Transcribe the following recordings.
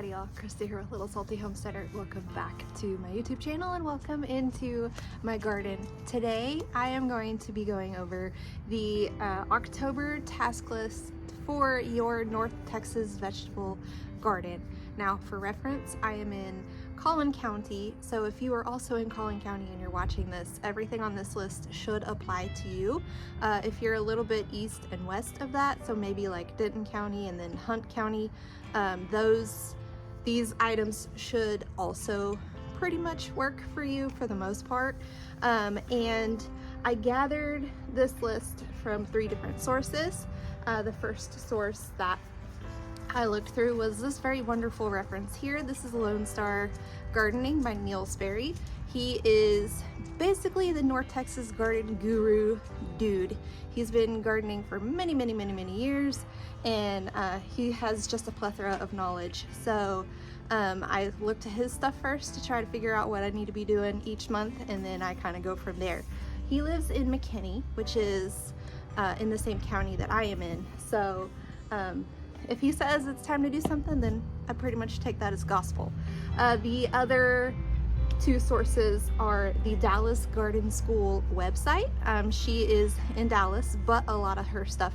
Howdy y'all, Christi here with Little Salty Homesteader. Welcome back to my YouTube channel and welcome into my garden. Today I am going to be going over the October task list for your North Texas vegetable garden. Now for reference, I am in Collin County, so if you are also in Collin County and you're watching this, everything on this list should apply to you. If you're a little bit east and west of that, so maybe like Denton County and then Hunt County, these items should also pretty much work for you for the most part. And I gathered this list from 3 different sources. The first source that I looked through was this very wonderful reference here. This is Lone Star Gardening by Neil Sperry. He is basically the North Texas garden guru dude. He's been gardening for many years, and he has just a plethora of knowledge. So I looked at his stuff first to try to figure out what I need to be doing each month, and then I kind of go from there. He lives in McKinney, which is in the same county that I am in. So if he says it's time to do something, then I pretty much take that as gospel. The other 2 sources are the Dallas Garden School website. She is in Dallas, but a lot of her stuff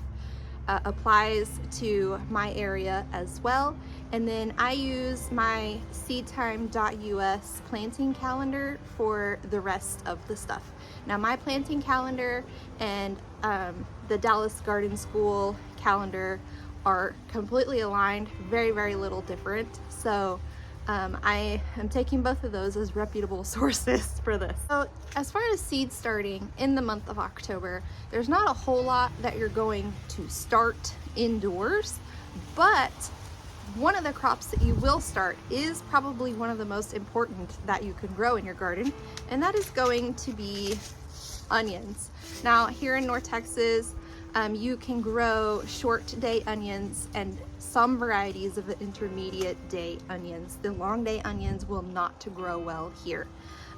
applies to my area as well. And then I use my seedtime.us planting calendar for the rest of the stuff. Now my planting calendar and the Dallas Garden School calendar are completely aligned, very little different. So I am taking both of those as reputable sources for this. So as far as seed starting in the month of October, there's not a whole lot that you're going to start indoors, but one of the crops that you will start is probably one of the most important that you can grow in your garden, and that is going to be onions. Now here in North Texas, you can grow short day onions and some varieties of the intermediate day onions. The long day onions will not to grow well here.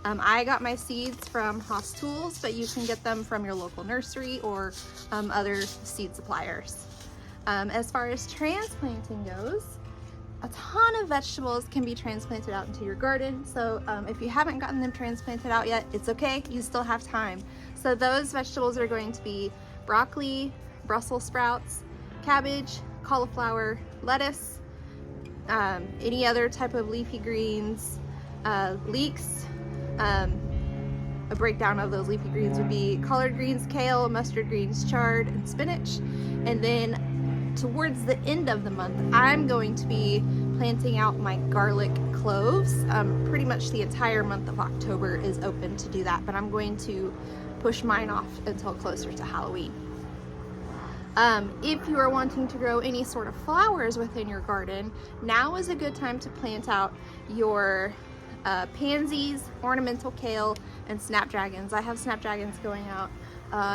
I got my seeds from Haas Tools, but you can get them from your local nursery or other seed suppliers. As far as transplanting goes, a ton of vegetables can be transplanted out into your garden. So if you haven't gotten them transplanted out yet, it's okay, you still have time. So those vegetables are going to be broccoli, Brussels sprouts, cabbage, cauliflower, lettuce, any other type of leafy greens, leeks. A breakdown of those leafy greens would be collard greens, kale, mustard greens, chard, and spinach. And then towards the end of the month, I'm going to be planting out my garlic cloves. Pretty much the entire month of October is open to do that, but I'm going to push mine off until closer to Halloween. If you are wanting to grow any sort of flowers within your garden, now is a good time to plant out your pansies, ornamental kale, and snapdragons. I have snapdragons going out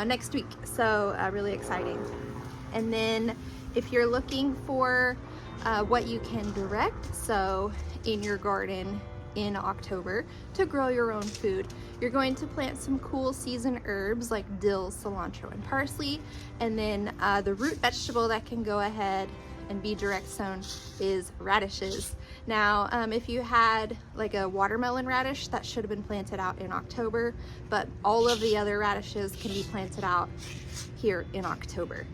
next week, so really exciting. And then if you're looking for what you can direct, so in your garden in October to grow your own food, you're going to plant some cool season herbs like dill, cilantro, and parsley. And then the root vegetable that can go ahead and be direct sown is radishes. Now if you had like a watermelon radish, that should have been planted out in October, but all of the other radishes can be planted out here in October.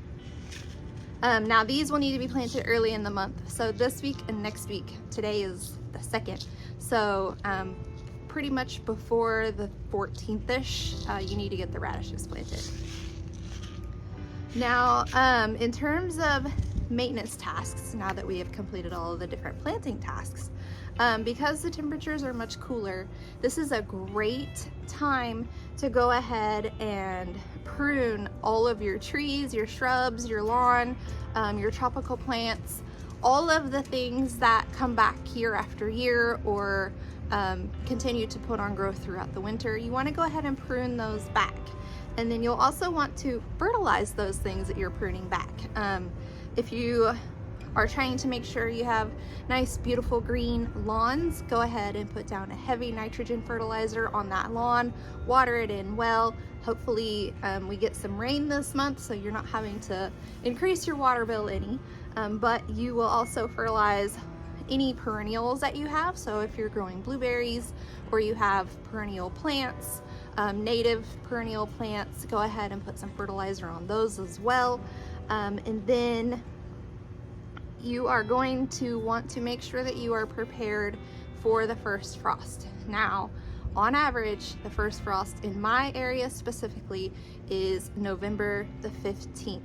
Now these will need to be planted early in the month, so this week and next week. Today is the 2nd, so pretty much before the 14th-ish, you need to get the radishes planted. Now in terms of maintenance tasks, now that we have completed all of the different planting tasks, because the temperatures are much cooler, this is a great time to go ahead and prune all of your trees, your shrubs, your lawn, your tropical plants, all of the things that come back year after year or continue to put on growth throughout the winter. You want to go ahead and prune those back. And then you'll also want to fertilize those things that you're pruning back. If you are trying to make sure you have nice, beautiful green lawns, go ahead and put down a heavy nitrogen fertilizer on that lawn, water it in well. Hopefully we get some rain this month, so you're not having to increase your water bill any, but you will also fertilize any perennials that you have. So if you're growing blueberries or you have perennial plants, native perennial plants, go ahead and put some fertilizer on those as well. And then you are going to want to make sure that you are prepared for the first frost. Now, on average, the first frost in my area specifically is November the 15th.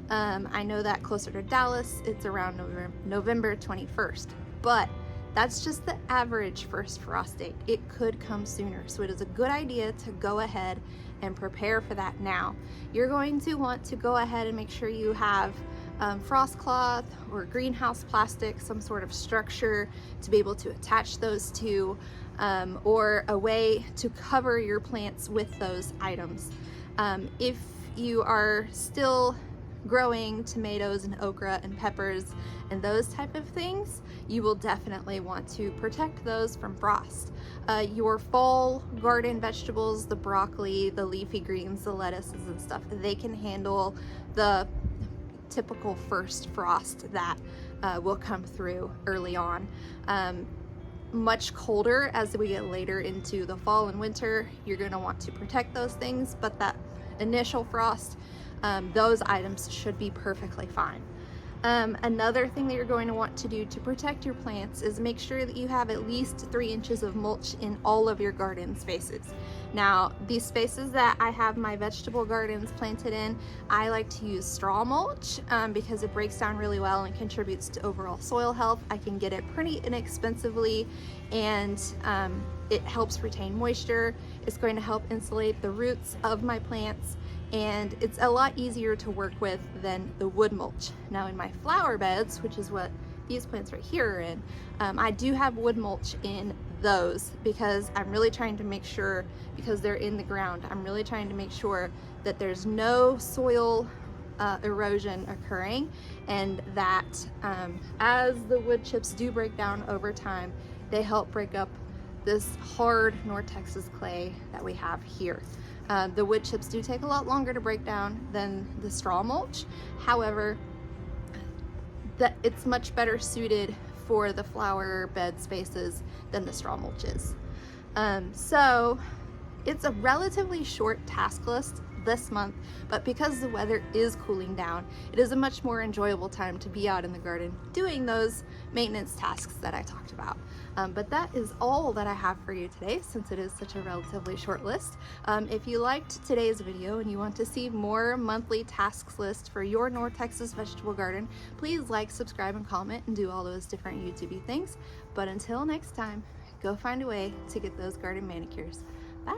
I know that closer to Dallas, it's around November 21st, but that's just the average first frost date. It could come sooner, so it is a good idea to go ahead and prepare for that now. You're going to want to go ahead and make sure you have frost cloth or greenhouse plastic, some sort of structure to be able to attach those to, or a way to cover your plants with those items. If you are still growing tomatoes and okra and peppers and those type of things, you will definitely want to protect those from frost. Your fall garden vegetables, the broccoli, the leafy greens, the lettuces and stuff, they can handle the typical first frost that will come through early on. Much colder as we get later into the fall and winter, you're going to want to protect those things, but that initial frost, those items should be perfectly fine. Another thing that you're going to want to do to protect your plants is make sure that you have at least 3 inches of mulch in all of your garden spaces. Now, these spaces that I have my vegetable gardens planted in, I like to use straw mulch because it breaks down really well and contributes to overall soil health. I can get it pretty inexpensively, and it helps retain moisture. It's going to help insulate the roots of my plants, and it's a lot easier to work with than the wood mulch. Now in my flower beds, which is what these plants right here are in, I do have wood mulch in those because I'm really trying to make sure, because they're in the ground, I'm really trying to make sure that there's no soil erosion occurring, and that as the wood chips do break down over time, they help break up this hard North Texas clay that we have here. The wood chips do take a lot longer to break down than the straw mulch. However, it's much better suited for the flower bed spaces than the straw mulch is. So it's a relatively short task list this month, but because the weather is cooling down, it is a much more enjoyable time to be out in the garden doing those maintenance tasks that I talked about. But that is all that I have for you today, since it is such a relatively short list. If you liked today's video and you want to see more monthly tasks list for your North Texas vegetable garden, please like, subscribe, and comment, and do all those different YouTube-y things. But until next time, go find a way to get those garden manicures. Bye!